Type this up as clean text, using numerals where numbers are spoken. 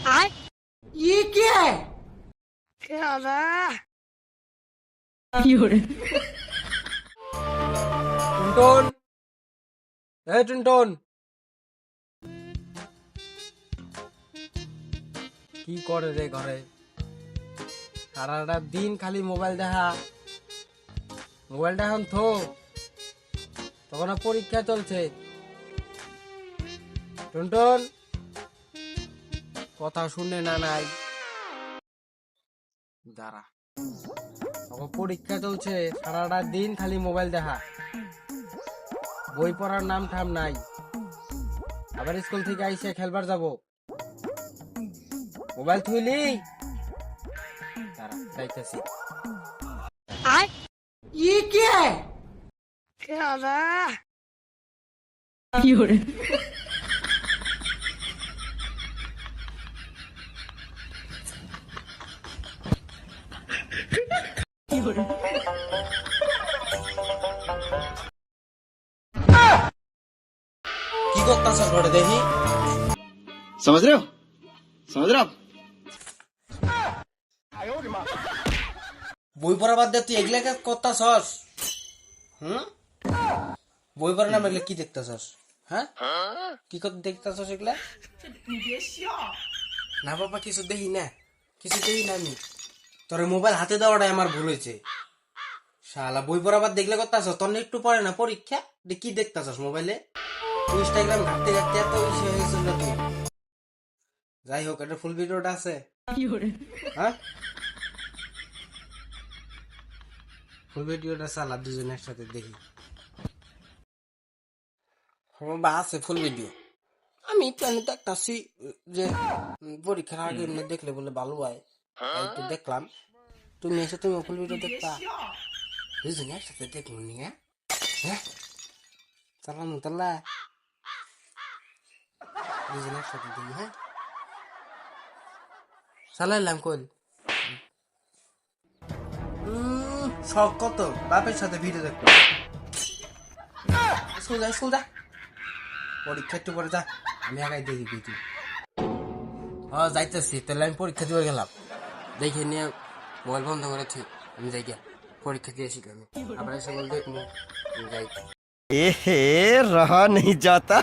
ये क्या है? টুনটুন, এই টুনটুন, কি করে রে ঘরে? সারাটা দিন খালি মোবাইল দেখা। মোবাইলটা এখন থো, তখন পরীক্ষা চলছে। টুনটুন, কথা শুনে না নাই দাঁড়া, তখন পরীক্ষা চলছে, সারাটা দিন খালি মোবাইল দেখা, বই পড়ার নাম ঠাম নাই। আবার স্কুল থেকে আইসে খেলবার যাব, মোবাইল থুইলি দাঁড়া যাইতেছি। ये क्या है? কি করতেছ ঘরে দেখি? समझ रहे हो समझ रहे हो आप বই পড়া বাদ দে, তুই এগুলা করতাছস? বই পড়া নাম এগুলা কি দেখতাছস? হ্যাঁ, কি করতে দেখতাছস এগুলা? না বাবা, কিছু দেখি না, কিছু দেখি না আমি। তোর মোবাইল হাতে দেওয়াটাই আমার ভুল হয়েছে। শালা বই পড়া বাদ দেখলে করতাছস, তোর একটু পড়ে না পরীক্ষা? কি দেখতাছস মোবাইলে? ইনস্টাগ্রাম ঘাটতে ঘাটতে এত ইসে হয়ে গেছিল না তুই। যাই হোক, এটা ফুল ভিডিওটা আছে। হ্যাঁ, ফুল ভিডিওটা চালা, দুজনে একসাথে দেখি। বা আছে ফুল ভিডিও। আমি প্ল্যানে দেখতাছি যে পরীক্ষার আগে এমনি দেখলে বলে ভালো হয়, তাই একটু দেখলাম। তুমি এসে তুমি ফুল ভিডিও দেখতা, দুজনে একসাথে দেখলো নি? হ্যাঁ, চালানো তাল্লা, দুজনে একসাথে দেখি। হ্যাঁ, চালাইলাম কইল। শখ কত বাপের সাথে ভিডিও দেখবো। স্কুল যা, স্কুল যা, পরীক্ষা একটু পরে যা, আমি আগাই দেখি কিছু। হ্যাঁ যাইতেছি, তাহলে আমি পরীক্ষা দিয়ে গেলাম। দেখে নিয়ে মোবাইল বন্ধ করে ঠিক আমি যাই গিয়া পরীক্ষা দিয়ে আসি। আমি আবার এসে বল দেখবো, আমি যাই। ए रहा नहीं जाता